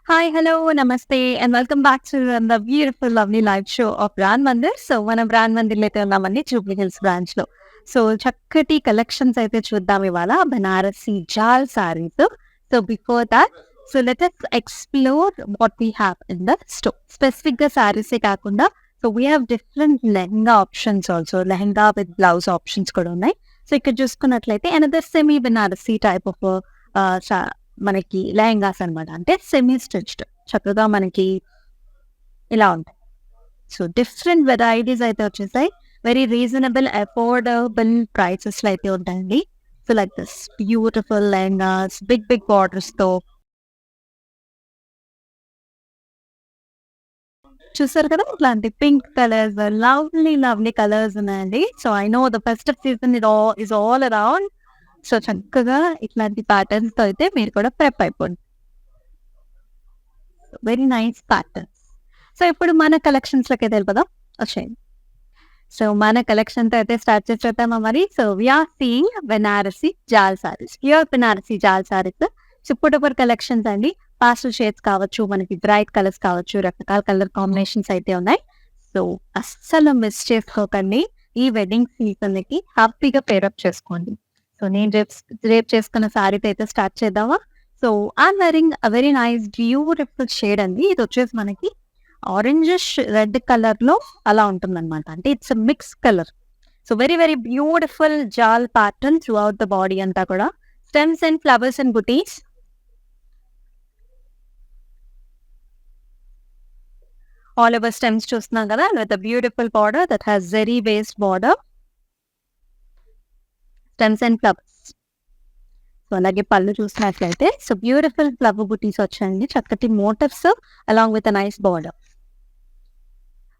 Hi, hello, namaste, and welcome back to the beautiful, lovely live show of Brand Mandir. So, మనం brand మందిర్లో అయితే ఉన్నామండి Jubilee Hills branch లో. So చక్కటి collections అయితే చూద్దాం ఇవాళ బనారసి జాల్ saris. So before that, so let us explore what we have in the store. Specific గా సారీసే కాకుండా so we have different lehenga options also, lehenga with blouse options కూడా ఉన్నాయి. సో ఇక్కడ చూసుకున్నట్లయితే another semi Banarasi type of మనకి లెహంగాస్ అన్నమాట. అంటే సెమీ స్టిచ్డ్ చక్కగా మనకి ఇలా ఉంటాయి. సో డిఫరెంట్ వెరైటీస్ అయితే వచ్చేసాయి. వెరీ రీజనబుల్ అఫోర్డబుల్ ప్రైసెస్ లో అయితే ఉంటాయండి. So like this beautiful lehengas big big borders తో చూసారు కదా, ఇట్లాంటి pink colours, lovely lovely colours ఉన్నాయండి. So I know the festive season is all around. So చక్కగా ఇట్లాంటి ప్యాటర్న్స్ తో అయితే మీరు కూడా ప్రెప్ అయిపోండి. Very nice patterns. సో ఇప్పుడు మన కలెక్షన్స్ లోకి వెళ్ళిపోదాం, వచ్చేయండి. సో మన కలెక్షన్ తో అయితే స్టార్ట్ చేసేద్దామా మరి. సో వీఆర్ సీయింగ్ బెనారసి జాల్ సారీస్, ప్యూర్ బెనారసి జాల్ సారీస్. సూపర్ డూపర్ కలెక్షన్స్ అండి. పాస్టల్ షేడ్స్ కావచ్చు, మనకి బ్రైట్ కలర్స్ కావచ్చు, రకరకాల కలర్ కాంబినేషన్స్ అయితే ఉన్నాయి. సో అస్సలు మిస్ చేసుకోకండి. ఈ వెడ్డింగ్ సీజన్ కి హ్యాపీగా పేరప్ చేసుకోండి. సో నేను రేపు చేసుకున్న సారీతో అయితే స్టార్ట్ చేద్దామా. So I'm వెరింగ్ a very nice beautiful shade అండి. ఇది వచ్చేసి మనకి ఆరెంజిష్ రెడ్ కలర్ లో అలా ఉంటుందన్నమాట. అంటే it's mix colour. So very very beautiful jaal pattern throughout the body అంతా కూడా. Stems and flowers and butis. All over stems చూస్తున్నాం కదా, with beautiful border that has zari based border. Stems and flowers. So అలాగే పళ్ళు చూసినట్లయితే సో బ్యూటిఫుల్ ఫ్లవర్ బుటీస్ వచ్చాయండి, చక్కటి motifs along with nice border.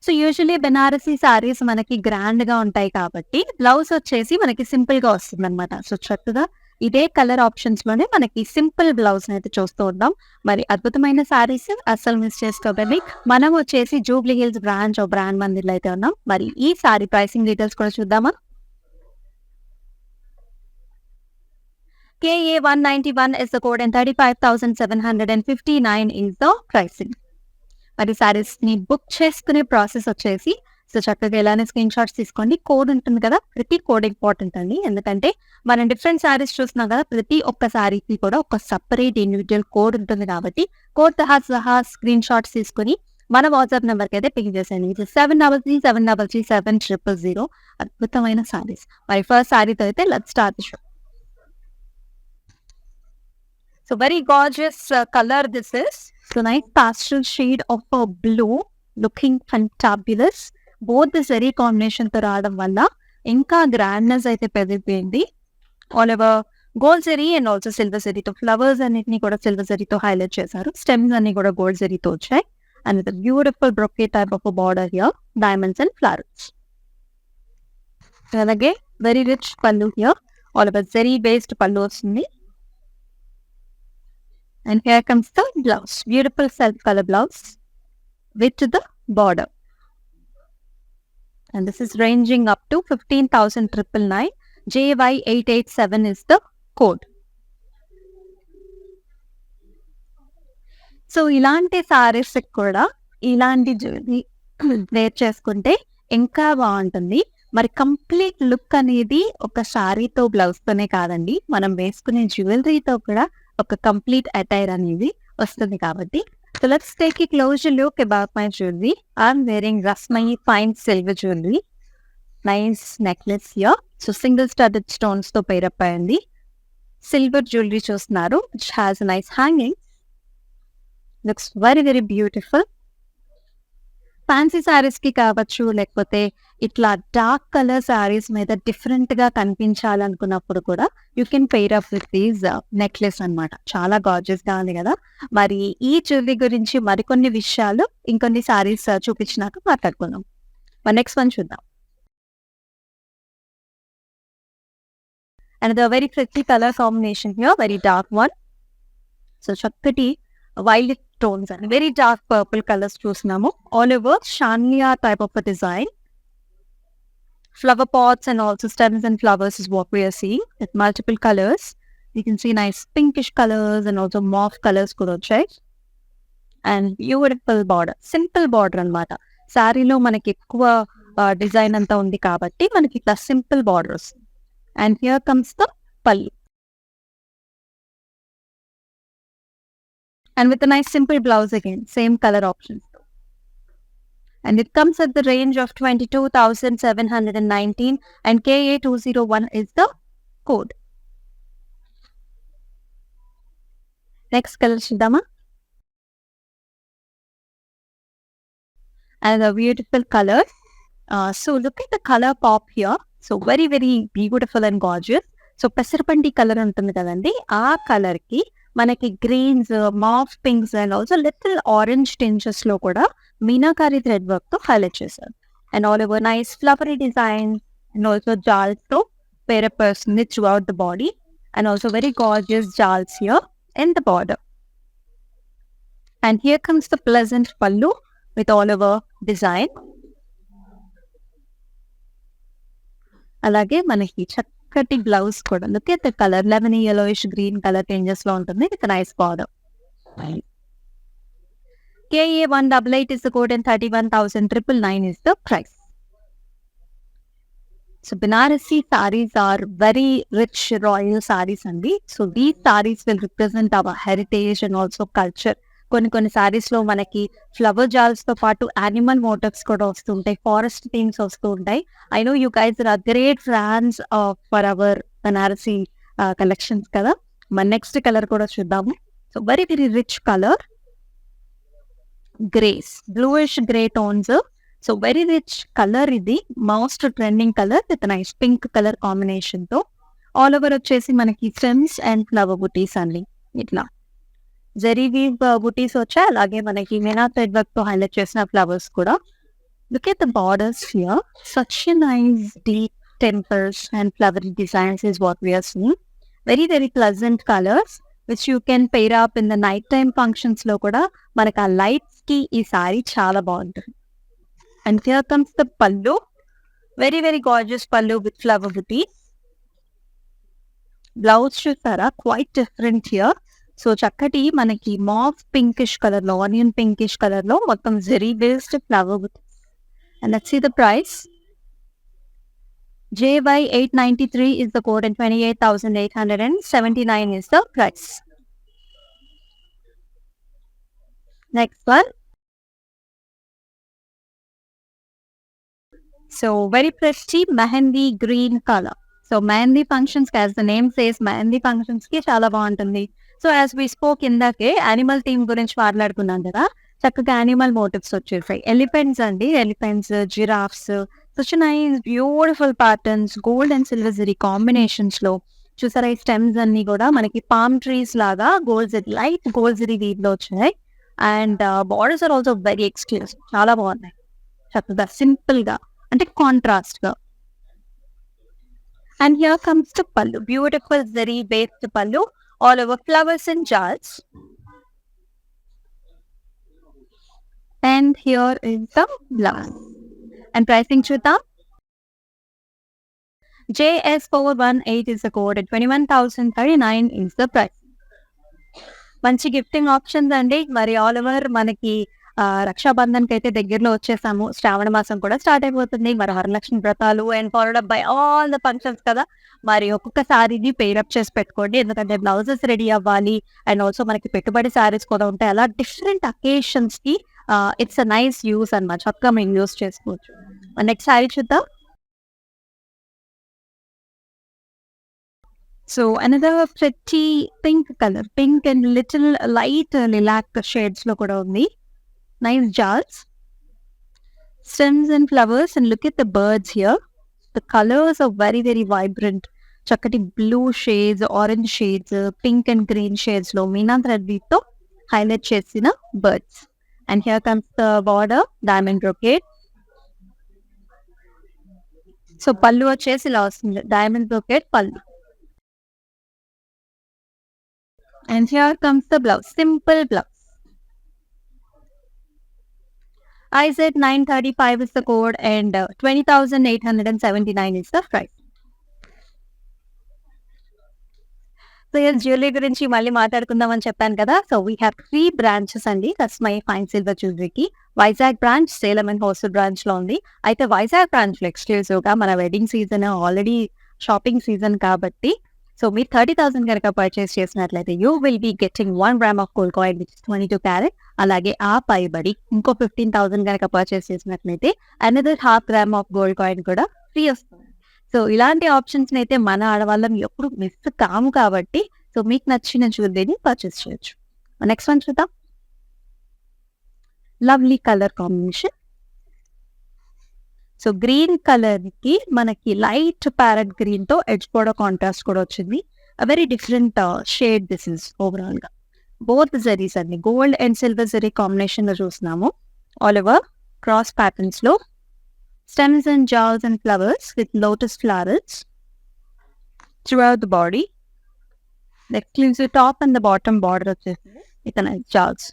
So usually Banarasi sarees మనకి grand గా ఉంటాయి కాబట్టి బ్లౌజ్ వచ్చేసి మనకి సింపుల్ గా వస్తుంది అనమాట. సో చక్కగా ఇదే కలర్ ఆప్షన్స్ లోనే మనకి సింపుల్ బ్లౌజ్ అయితే చూస్తూ ఉంటాం. మరి అద్భుతమైన సారీస్ అస్సలు మిస్ చేసుకోకండి. మనం వచ్చేసి Jubilee Hills branch of brand మందిర్లో అయితే ఉన్నాం. మరి ఈ సారీ ప్రైసింగ్ డీటెయిల్స్ కూడా చూద్దామా. KA 191 is the code and 35,759 is the pricing. మరి సారీస్ ని బుక్ చేసుకునే ప్రాసెస్ వచ్చేసి సో చక్కగా ఎలానే స్క్రీన్ షాట్స్ తీసుకోండి. కోడ్ ఉంటుంది కదా, ప్రతి కోడ్ ఇంపార్టెంట్ అండి. ఎందుకంటే మనం డిఫరెంట్ సారీస్ చూస్తున్నాం కదా, ప్రతి ఒక్క సారీకి కూడా ఒక సపరేట్ ఇండివిజువల్ కోడ్ ఉంటుంది కాబట్టి కోడ్ సహా స్క్రీన్ షాట్స్ తీసుకుని మన వాట్సాప్ నెంబర్కి అయితే పింక్ చేసేయండి. 7337337000. అద్భుతమైన సారీస్. మరి ఫస్ట్ సారీతో అయితే let's start the show. So very gorgeous color this is. So nice pastel shade of a blue, looking fantabulous. Both the zari combination తో రావడం వల్ల ఇంకా గ్రాండ్నెస్ అయితే పెరిగిపోయింది. All over gold zari and also silver జరీతో flowers అన్నిటిని కూడా silver జరీతో హైలైట్ చేశారు. స్టెమ్స్ అన్ని కూడా గోల్డ్ జరీతో వచ్చాయి. And with beautiful బ్రొకే type of border here, diamonds and flowers. అలాగే వెరీ రిచ్ పళ్ళు here, all over zari based పళ్ళు వస్తుంది. And here comes the blouse. Beautiful self color blouse with the border. And this is ranging up to 15,999. JY887 is the code. So ఇలాంటి సారీస్ కూడా ఇలాంటి jewellery wear చేసుకుంటే ఇంకా బాగుంటుంది. మరి కంప్లీట్ లుక్ అనేది ఒక సారీతో బ్లౌజ్ తోనే కాదండి, మనం వేసుకునే జ్యువెలరీతో కూడా ఒక కంప్లీట్ అటైర్ అనేది వస్తుంది కాబట్టి. So let's take a close look about my jewellery. I'm wearing Rasmayi fine silver jewellery. Nice necklace here. So single studded stones తో పేరప్ అయింది. సిల్వర్ జ్యువెలరీ చూస్తున్నారు, which has nice hanging. Looks very very beautiful. Fancy sarees కి కావచ్చు, లేకపోతే ఇట్లా dark colour saris మీద different గా కనిపించాలనుకున్నప్పుడు కూడా you can pair up with these necklace అన్నమాట. చాలా గార్జియస్ గా ఉంది కదా. మరి ఈ జ్యువెలరీ గురించి మరికొన్ని విషయాలు ఇంకొన్ని సారీస్ చూపించినాక మాట్లాడుకుందాం. మరి నెక్స్ట్ వన్ చూద్దాం. And the very pretty colour combination here, very dark one. So చక్కటి violet tones and very dark purple colors చూస్తున్నాము. All over Shania type of a design. Flower pots and also stems and flowers is what we are seeing with multiple colors. You can see nice pinkish colors and also mauve colors కూడా వచ్చాయి. And beautiful border, simple border అన్నమాట. శారీలో మనకి ఎక్కువ design అంతా ఉంది కాబట్టి మనకి ఇట్లా సింపుల్ బార్డర్ వస్తుంది. అండ్ హియర్ కమ్స్ ద పల్లు. And with a nice simple blouse again, same color options. And it comes at the range of 22,719 and KA201 is the code. Next color Shidama. And a beautiful color. So look at the color pop here. So very, very beautiful and gorgeous. So పెసరపండి colour ఉంటుంది కదండి, ఆ colour కి మనకి greens, mauve pinks and also little orange tinges లో కూడా meenakari thread work తో highlight చేశారు. And all over nice flowery design and also jaals తో పేరప్ వస్తుంది throughout the body and also very gorgeous jaals here in the border. And here comes the pleasant pallu with all over design. అలాగే మనకి చక్కటి blouse కూడా look at the colour, lemon yellowish green colour changes లో ఉంటుంది with nice border. KA188 is the code and 31,999 is the price. So Banarasi sarees are very rich royal sarees andi. So these sarees will represent our heritage and also culture. కొన్ని సారీస్ లో మనకి flower జాల్స్ తో పాటు animal motifs కూడా వస్తుంటాయి, forest themes వస్తూ ఉంటాయి. I know you guys are great fans for our Banarasi collections కదా. మన నెక్స్ట్ కలర్ కూడా చూద్దాము. So very very rich colour, greys, bluish grey tones. So very rich colour, ఇది most trending colour with nice pink colour combination తో. All over వచ్చేసి మనకి stems and flower బుటీస్ అండి, ఇట్లా జరీ వీవ్ బుటీస్ వచ్చాయి. అలాగే మనకి మీనా థ్రెడ్ వర్క్ తో హైలైట్ చేసిన ఫ్లవర్స్ కూడా. Look at the borders here, such a nice deep temples and flowery designs is what we are seeing. Very very pleasant colours which you can pair up in the night time functions లో కూడా మనకి ఆ lights కి ఈ సారీ చాలా బాగుంటుంది. And here comes the pallu, very very gorgeous pallu with flower butis. Blouse చూస్తారా, quite different here. So చక్కటి మనకి మాఫ్ పింకిష్ కలర్ లో, ఆనియన్ పింకిష్ కలర్ లో మొత్తం zari based flower butis. And let's see the price. JY893 is the code and 28,879 is the price. Next one. So very pretty mehendi green color. So mehendi functions, as the name says, mehendi functions ki చాలా బాగుంటుంది. So as we spoke ఇందాకే animal theme గురించి మాట్లాడుకున్నాం కదా, చక్కగా animal motifs వచ్చేసాయి. Elephants అండి, elephants, giraffes, such nice beautiful patterns, gold and silver zari combinations లో చూసారా. ఈ స్టెమ్స్ అన్ని కూడా మనకి పామ్ ట్రీస్ లాగా gold zari, light gold zari weave లో వచ్చాయి. And borders are also very exclusive, చాలా బాగున్నాయి. చక్కగా సింపుల్ గా అంటే కాంట్రాస్ట్ గా. And here comes the pallu, beautiful zari based పల్లు, all over flowers and jars. And here is the blouse. And pricing chuta. JS418 is the code and 21,039 is the price. మంచి gifting options అండి. మరి all over మనకి రక్షాబంధన్ కి అయితే దగ్గరలో వచ్చేసాము. శ్రావణ మాసం కూడా స్టార్ట్ అయిపోతుంది. మరి వరలక్ష్మి వ్రతాలు and followed up by all the functions కదా. మరి ఒక్కొక్క సారీని పేరప్ చేసి పెట్టుకోండి, ఎందుకంటే బ్లౌజెస్ రెడీ అవ్వాలి అండ్ ఆల్సో మనకి పెట్టుబడి సారీస్ కూడా ఉంటాయి. అలా డిఫరెంట్ అకేషన్స్ కి ఇట్స్ అ నైస్ యూస్ అన్నమాట, చక్కగా మేము యూస్ చేసుకోవచ్చు. నెక్స్ట్ సారీ చూద్దాం. So another pretty pink colour, pink and little light lilac shades లో కూడా ఉంది. Nice jaals, stems and flowers, and look at the birds here. The colors are very very vibrant. చక్కటి blue shades, orange shades, pink and green shades లో Meena thread weave తో highlight చేసిన birds. And here comes the border, diamond brocade. So పళ్ళు వచ్చేసి ఇలా వస్తుంది, diamond brocade పళ్ళు. And here comes the blouse, simple blouse. IZ935 is the code and 20,879 is the price. So jewellery గురించి మళ్ళీ మాట్లాడుకుందాం అని చెప్పాను కదా. సో వీ హ్యావ్ 3 బ్రాంచెస్ అండి కస్మై ఫైన్ సిల్వర్ జ్యువెలరీకి. Vizag branch, Salem and hostel బ్రాంచ్‌లో ఉంది. అయితే వైజాగ్ బ్రాంచ్‌లో ఎక్స్‌క్లూజివ్‌గా మన wedding season already shopping season కాబట్టి సో మీరు 30,000 గనక పర్చేస్ చేసినట్లయితే you will be getting 1 gram of gold coin which is 22 carat. అలాగే ఆ పైబడి ఇంకో 15,000 గనక పర్చేస్ చేసినట్లయితే another ½ gram of gold coin కూడా ఫ్రీ వస్తుంది. సో ఇలాంటి ఆప్షన్స్‌ని అయితే మన ఆడవాళ్ళం ఎప్పుడు మిస్ కాము కాబట్టి సో మీకు నచ్చిన జ్యువెలరీని పర్చేస్ చేయొచ్చు. నెక్స్ట్ వన్ చూద్దాం. Lovely colour combination. So green కలర్‌కి మనకి లైట్ ప్యారెట్ గ్రీన్‌తో ఎడ్జ్ బోర్డర్ కాంట్రాస్ట్ కూడా వచ్చింది. Very different shade this is ఓవరాల్‌గా. బోత్ జరీస్ అండి. గోల్డ్ అండ్ సిల్వర్ జరీ కాంబినేషన్‌లో చూస్తున్నాము. ఆల్ ఓవర్ క్రాస్ ప్యాటర్న్స్‌లో stems and jars and flowers with lotus flowers throughout the body. The exclusive top and the bottom border వచ్చేసింది with a nice jars.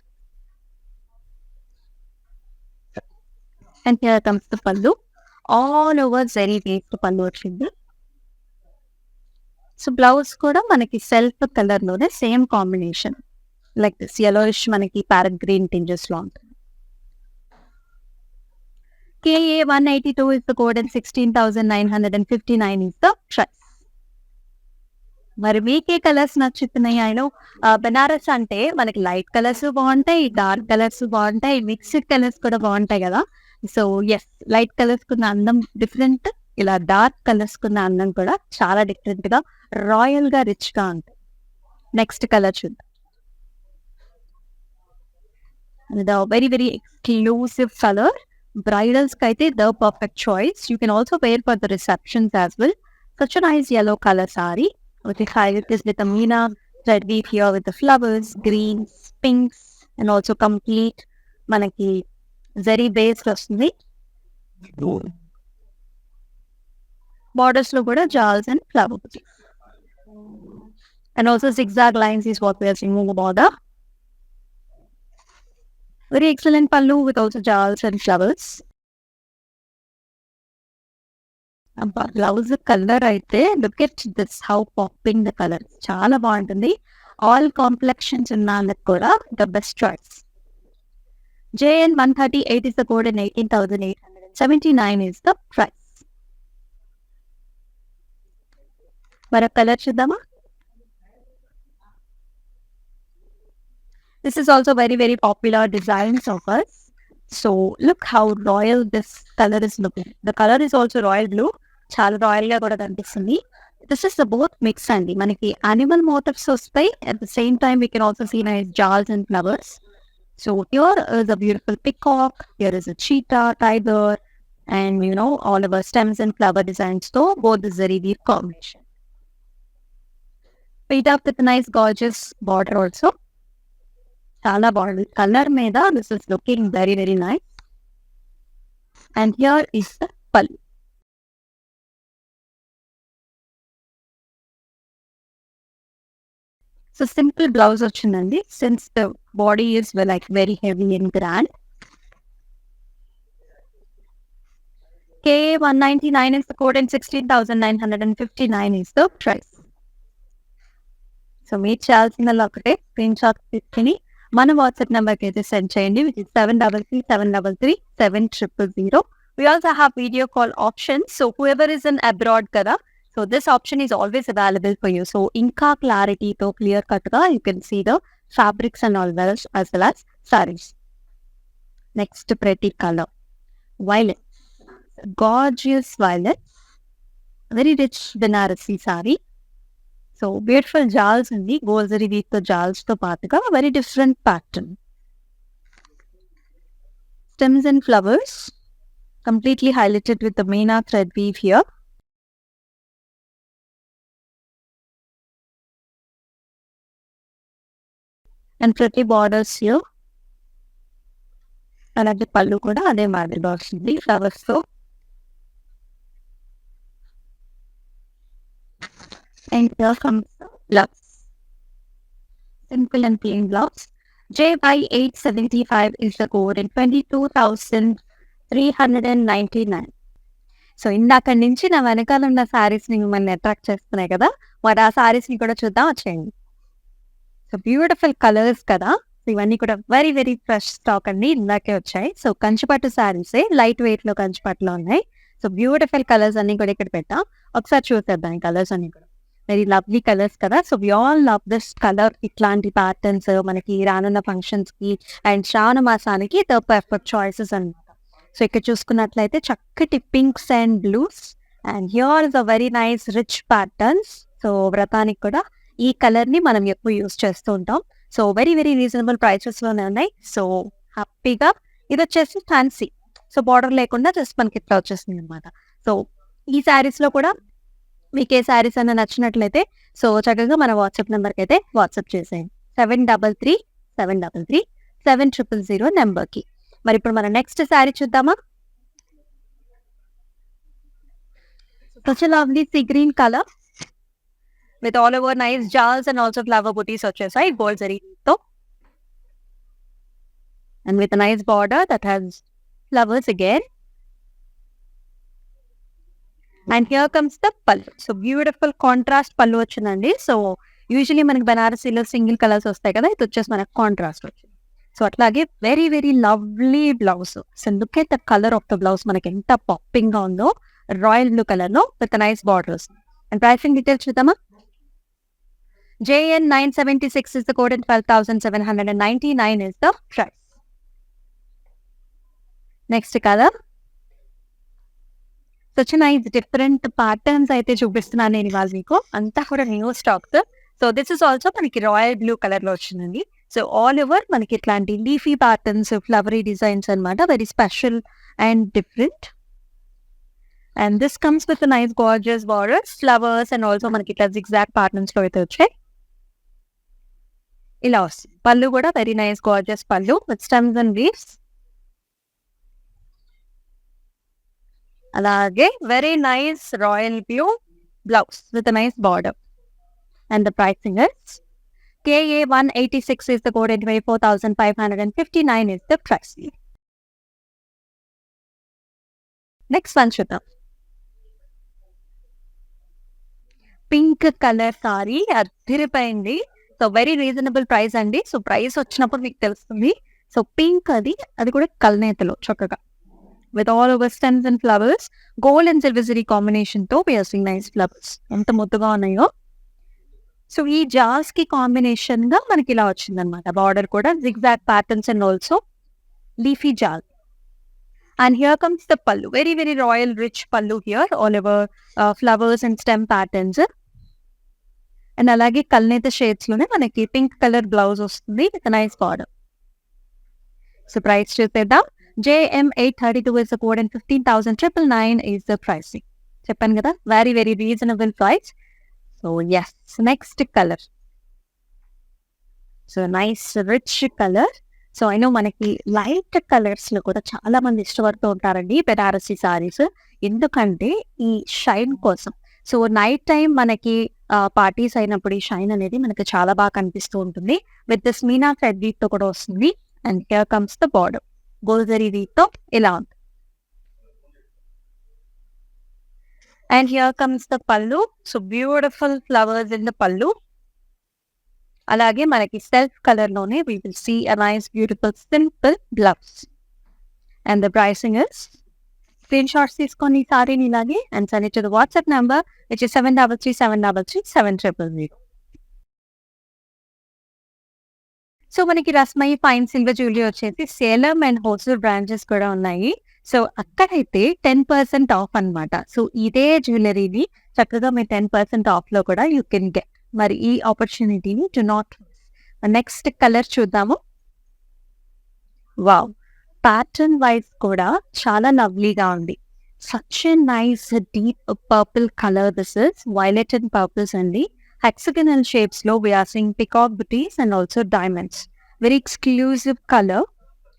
And here comes the pallu. All over zari based pallu వచ్చింది. So blouse కూడా మనకి self colour లోనే same combination like this yellowish మనకి parrot green tinges లో ఉంటుంది. KA 182 is the code and 16,959 is the price. మరి మీకే colours నచ్చుతున్నాయి. అయినో Banaras అంటే మనకి లైట్ కలర్స్ బాగుంటాయి, డార్క్ కలర్స్ బాగుంటాయి, మిక్స్డ్ కలర్స్ కూడా బాగుంటాయి కదా. సో ఎస్, లైట్ కలర్స్ కున్న అందం డిఫరెంట్, ఇలా డార్క్ కలర్స్ కున్న అందం కూడా చాలా డిఫరెంట్ గా రాయల్ గా రిచ్ గా ఉంటుంది. నెక్స్ట్ కలర్ చూద్దాం. Very very exclusive colour. Bridals kaite the perfect choice. You can also wear for the receptions as well. Such a nice yellow color saree. With the highlight is with the Meena thread weave here with the flowers, greens, pinks, and also complete manaki zari base vastundi. Borders lo kuda jars and flowers. And also zigzag lines is what we are seeing on the border. Very excellent pallu with also jars and flowers. Blouse colour అయితే look at this how popping the colour చాలా బాగుంటుంది. All complexions ఉన్న వాళ్ళకి కూడా the best choice. JN 138 is the code and 18,879 is the price. మరొక colour చూద్దామా. This is also very very popular designs of us. So look how royal this color is looking. The color is also royal blue. చాలా royal గా కూడా కనిపిస్తుంది. This is the both mix అండి. మనకి animal motifs వస్తాయి. At the same time we can also see nice jars and flowers. So here is a beautiful peacock, here is a cheetah, tiger, and you know all over stems and flower designs తో both the zari weave combination. Paid up with a nice gorgeous border also. చాలా బాగుంది colour మీద. This is looking very very nice. And here is the pallu. So simple blouse వచ్చిందండి. Since the body is like very heavy and grand. KA 199 is the code and 16,959 is the price. So మీరు చేయాల్సిందల్లా ఒకటే screen shot తీసుకుని మన WhatsApp నెంబర్కి అయితే send చేయండి, which is 7337337000. We also have video call options. So whoever is in abroad kada, so this option is always available for you. So inka clarity to clear cut ga you can see the fabrics and all that as well as sarees. Next pretty color, violet, gorgeous violet, very rich Banarasi saree. So beautiful jals and the gold zari weave to jals to paatuga very different pattern. Stems and flowers completely highlighted with the Meena thread weave here. And pretty borders here. అలాగే పళ్ళు కూడా అదే మాదిరిగా వస్తుంది flowers తో. And here comes the blouse. Simple and plain blouse. JY875 is the code and 22,399. So ఇందాక నుంచి నా వెనకాల ఉన్న శారీస్‌ని మిమ్మల్ని అట్రాక్ట్ చేస్తున్నాయి కదా! మరి ఆ శారీస్‌ని కూడా చూద్దాం వచ్చేయండి. సో బ్యూటిఫుల్ కలర్స్ కదా! సో ఇవన్నీ కూడా వెరీ వెరీ ఫ్రెష్ స్టాక్ అండి. ఇందాకే వచ్చాయి. సో కంచిపట్టు శారీసే లైట్ వెయిట్‌లో కంచిపట్టులో ఉన్నాయి. సో బ్యూటిఫుల్ కలర్స్ అన్నీ కూడా ఇక్కడ పెట్టాం. ఒకసారి చూసేద్దాం ఈ కలర్స్ అన్నీ కూడా. వెరీ లవ్లీ కలర్స్ కదా! So we all love this colour. ఇట్లాంటి ప్యాటర్న్స్ మనకి రానున్న ఫంక్షన్స్‌కి అండ్ శ్రావణ మాసానికి ద పర్ఫెక్ట్ చాయిసెస్ అన్నమాట. సో ఇక్కడ చూసుకున్నట్లయితే చక్కటి pinks and blues and here is a very nice rich patterns. So వ్రతానికి కూడా ఈ కలర్‌ని మనం ఎక్కువ యూజ్ చేస్తూ ఉంటాం. సో వెరీ వెరీ రీజనబుల్ ప్రైసెస్‌లోనే ఉన్నాయి. సో హ్యాపీగా ఇదొచ్చేసి ఫ్యాన్సీ. సో బార్డర్ లేకుండా జస్ట్ మనకి ఇట్లా వచ్చేసిందనమాట. సో ఈ శారీస్‌లో కూడా మీకు ఏ శారీస్ అన్నా నచ్చినట్లయితే సో చక్కగా మన వాట్సాప్ నెంబర్‌కైతే వాట్సాప్ చేసేయండి. 7337337000 నెంబర్‌కి. మరి ఇప్పుడు మన నెక్స్ట్ శారీ చూద్దామా? Such a lovely sea green colour with all over nice jaals and also flower butis వచ్చేసాయి గోల్డ్ జరీతో. And with nice border that has flowers again. And here comes the pallu. So beautiful contrast pallu వచ్చిందండి. So usually మనకి బనారసీలో single colours వస్తాయి కదా! ఇది వచ్చేసి మనకు contrast వచ్చింది. సో అట్లాగే very very lovely blouse. So look at the colour of the blouse మనకి ఎంత పాపింగ్‌గా ఉందో. రాయల్ బ్లూ కలర్‌లో with nice borders. And pricing details చూద్దామా? JN 976 is the code and 12,799 is the price. Next colour. Such nice different patterns అయితే చూపిస్తున్నాను నేను ఇవాళ మీకు. అంతా కూడా new stocks. So this is also మనకి రాయల్ బ్లూ కలర్‌లో వచ్చిందండి. సో ఆల్ ఓవర్ మనకి ఇట్లాంటి లీఫీ ప్యాటర్న్స్, ఫ్లవరీ డిజైన్స్ అన్నమాట. Very special and different. And this comes with nice gorgeous borders, flowers and also మనకి ఇట్లా జిగ్‌జాగ్ ప్యాటర్న్స్‌లో అయితే వచ్చాయి. ఇలా వస్తుంది. పళ్ళు కూడా వెరీ నైస్ గార్జియస్ పళ్ళు విత్ స్టెమ్స్ అండ్ లీవ్స్. అలాగే very nice royal blue blouse with nice border. And the pricing is KA 186 is the code and 24,559 is the price. Next one చూద్దాం. పింక్ కలర్ సారీ అదిరిపోయింది. So very reasonable price అండి. So price వచ్చినప్పుడు మీకు తెలుస్తుంది. So pink అది కూడా కల్నేతలో చక్కగా with all over stems and flowers, gold and silver zari కాంబినేషన్‌తో we are seeing nice flowers. ఎంత ముద్దుగా ఉన్నాయో. సో ఈ జాల్స్‌కి కాంబినేషన్‌గా మనకి ఇలా వచ్చిందనమాట. బార్డర్ కూడా zigzag patterns and also leafy jaal. And here comes the pallu. Very very royal rich pallu here all over flowers and stem patterns. And అలాగే కల్నేత షేడ్స్‌లోనే మనకి పింక్ కలర్ బ్లౌజ్ వస్తుంది with nice border. So price చూసేద్దాం. JM 832 is the code and 15,999 is the pricing. చెప్పాను కదా very very reasonable price. So yes next colour. So nice rich colour. So I know మనకి light కలర్స్‌లో కూడా చాలా మంది ఇష్టపడుతూ ఉంటారండి బెనారసీ సారీస్. ఎందుకంటే ఈ షైన్ కోసం. సో నైట్ టైమ్ మనకి పార్టీస్ అయినప్పుడు ఈ షైన్ అనేది మనకి చాలా బాగా కనిపిస్తూ ఉంటుంది. విత్ దిస్ మీనా థ్రెడ్ వీవ్‌తో కూడా వస్తుంది. And here comes the border. Gold zari వీవ్‌తో ఇలా ఉంది. And here comes the pallu. So beautiful flowers in the pallu. అలాగే మనకి సెల్ఫ్ కలర్‌లోనే we will see a nice beautiful simple blouse. And the pricing is screenshots తీసుకొని ఈ సారీని ఇలాగే and send it to the WhatsApp number which is 7337337000. So మనకి Rasmayi fine silver jewellery వచ్చేసి Salem and wholesale branches కూడా ఉన్నాయి. So అక్కడైతే 10% of అన్నమాట. సో ఇదే జ్యువెలరీని చక్కగా మీరు 10% ఆఫ్‌లో కూడా యూ కెన్ గెట్. మరి ఈ ఆపర్చునిటీని do not miss. Next colour చూద్దాము. వావ్! ప్యాటర్న్ వైస్ కూడా చాలా లవ్లీగా ఉంది. Such a nice deep purple colour this is. Violet and purples అండి. హెక్సాగనల్ షేప్స్‌లో we are seeing peacock butis and also diamonds. Very exclusive colour.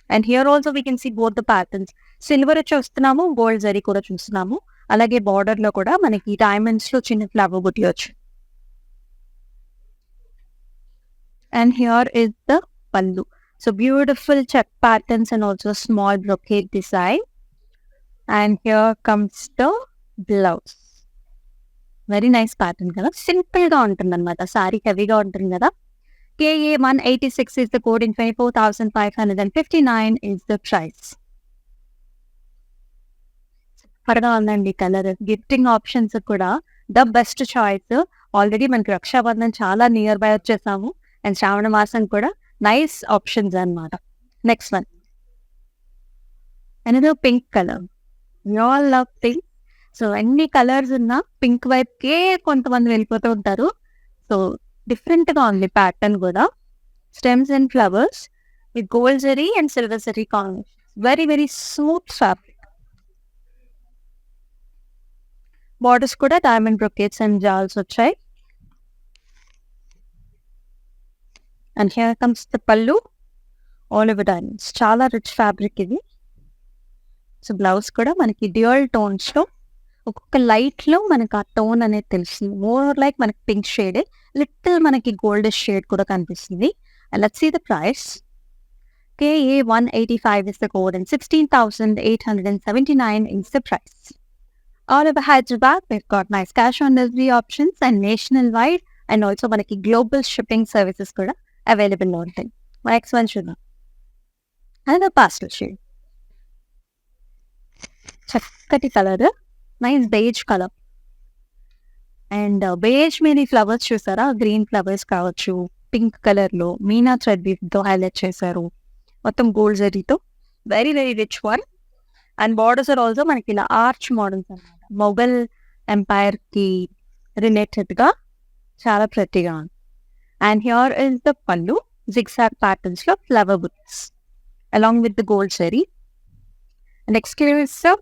And here also we can see both the patterns. Silver చూస్తున్నాము, gold zari కూడా చూస్తున్నాము. అలాగే బార్డర్‌లో కూడా మనకి డైమండ్స్‌లో చిన్న ఫ్లవర్ బుటీ వచ్చింది. And here is the pallu. So beautiful check patterns and also small brocade design. And here comes the blouse. Very nice pattern కదా! సింపుల్‌గా ఉంటుందన్నమాట. సారీ హెవీగా ఉంటుంది కదా! KA 186 is the code and 24,559 is the price. సూపర్‌గా ఉందండి colour. Gifting options కూడా the best choice. Already మనకి రక్షాబంధన్ చాలా నియర్ బై వచ్చేసాము. అండ్ శ్రావణ మాసం కూడా నైస్ ఆప్షన్స్ అన్నమాట. Next one. Another pink colour. We all love pink. So ఎన్ని కలర్స్ ఉన్నా పింక్ వైపుకే కొంతమంది వెళ్ళిపోతూ ఉంటారు. సో డిఫరెంట్‌గా ఉంది ప్యాటర్న్ కూడా. Stems and flowers with gold zari and silver zari combination. Very very smooth fabric. Borders కూడా డైమండ్ బ్రొకేట్స్ అండ్ జాల్స్ వచ్చాయి. అండ్ హియర్ కమ్స్ ద పల్లు. All over diamonds. చాలా రిచ్ ఫ్యాబ్రిక్ ఇది. సో బ్లౌజ్ కూడా మనకి డ్యూయల్ టోన్స్‌లో ఒక్కొక్క లైట్‌లో మనకు ఆ టోన్ అనేది తెలుస్తుంది. మోర్ లైక్ మనకి పింక్ షేడే. లిటిల్ మనకి గోల్డిష్ షేడ్ కూడా కనిపిస్తుంది. And let's see the price. KA 185 is the code and 16,879 is the price. All over Hyderabad, we've got nice cash on delivery options and nationwide and also మనకి global shipping services కూడా available లో ఉంటాయి. Next one చూద్దాం. Another pastel shade. చక్కటి colour. Nice beige colour. And beige మీద ఈ flowers చూసారా? Green flowers కావచ్చు, పింక్ కలర్లో మీనా థ్రెడ్ వీవ్తో హైలైట్ చేశారు. మొత్తం గోల్డ్ జరీతో. Very very rich one. And borders are also మనకి ఇలా ఆర్చ్ మోడల్స్ అన్నమాట. మొఘల్ ఎంపైర్కి రిలేటెడ్గా చాలా ప్రతిగా ఉంది. And here is the pallu. Zigzag ప్యాటర్న్స్లో flower butis along with the gold zari. And exclusive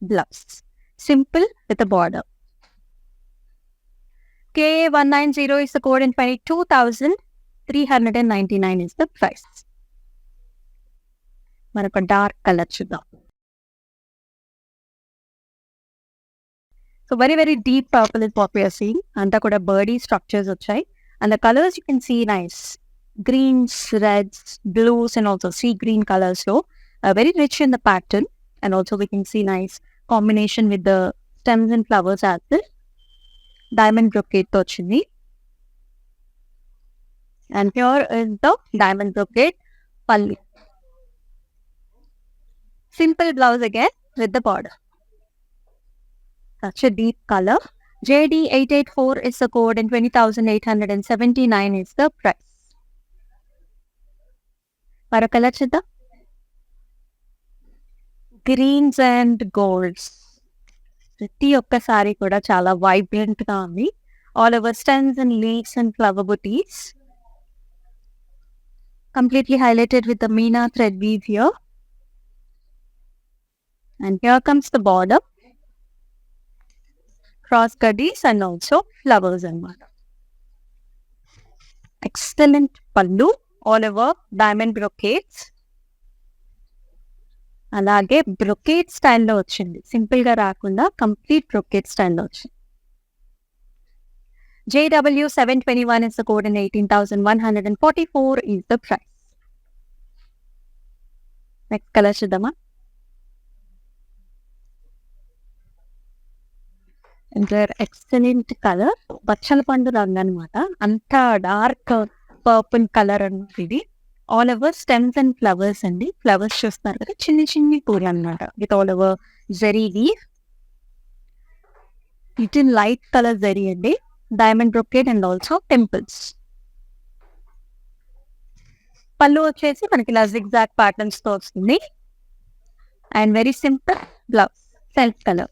blouse. Simple with a border. KA 190 is the code and 22,399 is the price. మరొక dark colour చూద్దాం. So very very deep purple is what we are seeing. అంతా కూడా birdie structures వచ్చాయి. And the colours you can see nice greens, reds, blues and also sea green కలర్స్లో very rich in the pattern. And also we can see nice combination with the stems and flowers as well. Diamond brocade తో వచ్చింది. And here is the diamond brocade pallu. Simple blouse again with the border. Such a deep color. JD 884 is the code and 20,879 is the price. మరో colour చూద్దాం. Greens and golds. ప్రతి ఒక్క saree కూడా చాలా vibrant గా ఉంది. All over stems and leaves and flower butis. Completely highlighted with the meena thread weave here. And here comes the border. Cross కడ్డీస్ and also flowers అన్నమాట. Excellent pallu. All over diamond brocades. అలాగే brocade స్టైల్లో వచ్చింది. Simple గా రాకుండా complete brocade స్టైల్లో వచ్చింది. JW 721 is the code and 18,144 is the price. Next colour చూద్దామా. Excellent colour. బచ్చల పండు రంగు అనమాట. అంత డార్క్ పర్పుల్ కలర్ అన్నమాట ఇది. All over stems and flowers అండి. ఫ్లవర్స్ చూస్తున్నారు కదా, చిన్ని చిన్ని పూలు అనమాట. With all over zari weave. Little light colour zari అండి. Diamond brocade and also temples. Pallu వచ్చేసి మనకి ఇలా జిగ్జాగ్ ప్యాటర్న్స్ తో వస్తుంది. And very simple blouse. Self colour.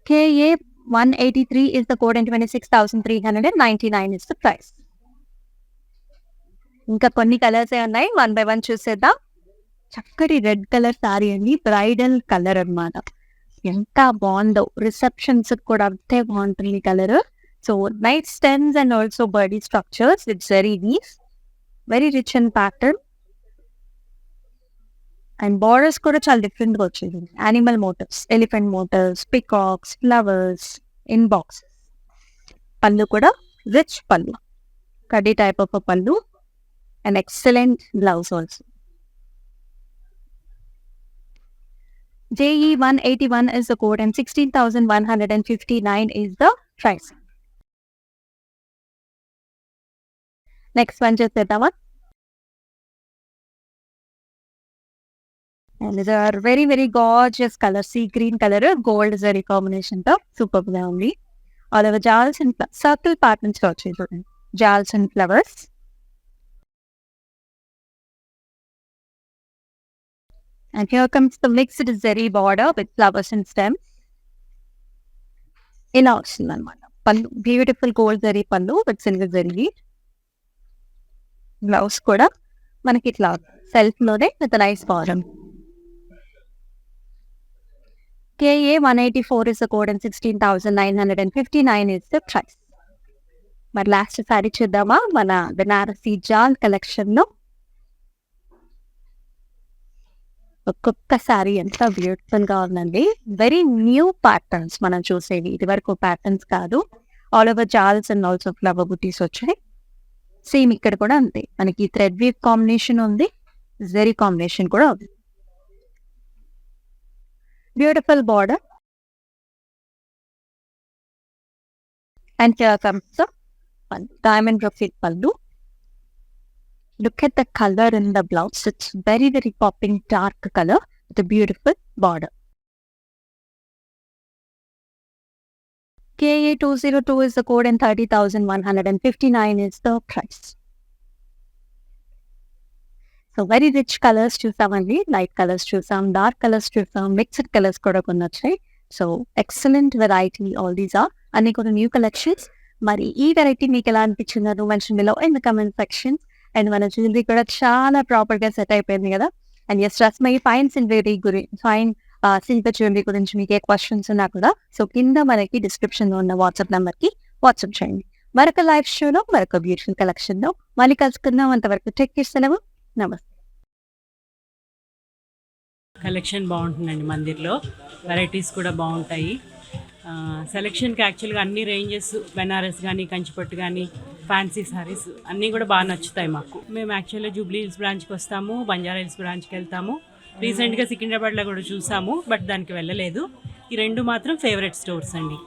KA 183 is the code and 26,399 is the price. ఇంకా కొన్ని కలర్స్ ఉన్నాయి. వన్ బై వన్ చూసేద్దాం. చక్కటి రెడ్ కలర్ సారీ అండి. బ్రైడల్ కలర్ అన్నమాట. ఎంత బాగుందో. రిసెప్షన్స్ కూడా అంతే బాగుంటుంది colour. So night stems and also birdy structures with zari weaves. Very rich and pattern. And borders కూడా చాలా డిఫరెంట్గా వచ్చేది. Animal motifs, elephant motifs, peacocks, flowers in boxes. Pallu కూడా రిచ్ పళ్ళు. కడ్డీ type of pallu. And excellent blouse also. JE 181 is the code and 16,159 is the price. Next one చూసేద్దామా? And these are very very gorgeous color, sea green color, gold zari combination తో super గా ఉంది. All over jewels and circle patterns తో వచ్చాయి చూడండి. Jewels and flowers. And here comes the mixed zari border with flowers and stems. ఇలా వస్తుంది అనమాట పళ్ళు. బ్యూటిఫుల్ గోల్డ్ జరీ పళ్ళు విత్ సిల్వర్ జరీ. బ్లౌజ్ కూడా మనకి ఇట్లా సెల్ఫ్ లోనే with nice border. KA 184 is the code and 16,959 is the price. మరి లాస్ట్ సారీ చూద్దామా? మన బెనారసీ జాల్ కలెక్షన్ లో ఒక్కొక్క సారీ ఎంత బ్యూటిఫుల్ గా ఉందండి. వెరీ న్యూ ప్యాటర్న్స్ మనం చూసేవి, ఇది వరకు ప్యాటర్న్స్ కాదు. All over jaals and also flower butis వచ్చాయి. సేమ్ ఇక్కడ కూడా అంతే, మనకి థ్రెడ్ వీవ్ కాంబినేషన్ ఉంది, జరీ కాంబినేషన్ కూడా ఉంది. Beautiful border and here comes the diamond brocade pallu. Look at the color in the blouse. It's very very popping dark color with a beautiful border. KA 202 is the code and 30,159 is the price. So very rich colours చూసామండి. Light colours చూసాం, dark colours చూసాం, mixed colours కూడా కొన్ని వచ్చాయి. So excellent variety all these are, అన్ని కూడా new collections. మరి ఈ వెరైటీ మీకు ఎలా అనిపించిందో mention below in the comment section. And మన జ్యువెలరీ కూడా చాలా ప్రాపర్ గా సెట్ అయిపోయింది కదా. అండ్ ఎస్ Rasmayi fine silvery silver jewellery గురించి మీకు ఏ క్వశ్చన్స్ ఉన్నా కూడా సో కింద మనకి డిస్క్రిప్షన్ లో ఉన్న వాట్సాప్ నెంబర్ కి వాట్సాప్ చేయండి. మరొక లైవ్ షోలో మరొక బ్యూటిఫుల్ కలెక్షన్ లో మళ్ళీ కలుసుకుందాం. అంతవరకు టేక్ కేర్, సెలవు, నమస్తే. కలెక్షన్ బాగుంటుందండి మందిర్లో, వెరైటీస్ కూడా బాగుంటాయి. సెలెక్షన్కి యాక్చువల్గా అన్ని రేంజెస్, బెనారస్ కానీ, కంచిపట్టు కానీ, ఫ్యాన్సీ సారీస్ అన్నీ కూడా బాగా నచ్చుతాయి మాకు. మేము యాక్చువల్గా జూబ్లీ హిల్స్ బ్రాంచ్కి వస్తాము, బంజారా హిల్స్ బ్రాంచ్కి వెళ్తాము. రీసెంట్గా సికింద్రాబాద్లో కూడా చూసాము, బట్ దానికి వెళ్ళలేదు. ఈ రెండు మాత్రం ఫేవరెట్ స్టోర్స్ అండి.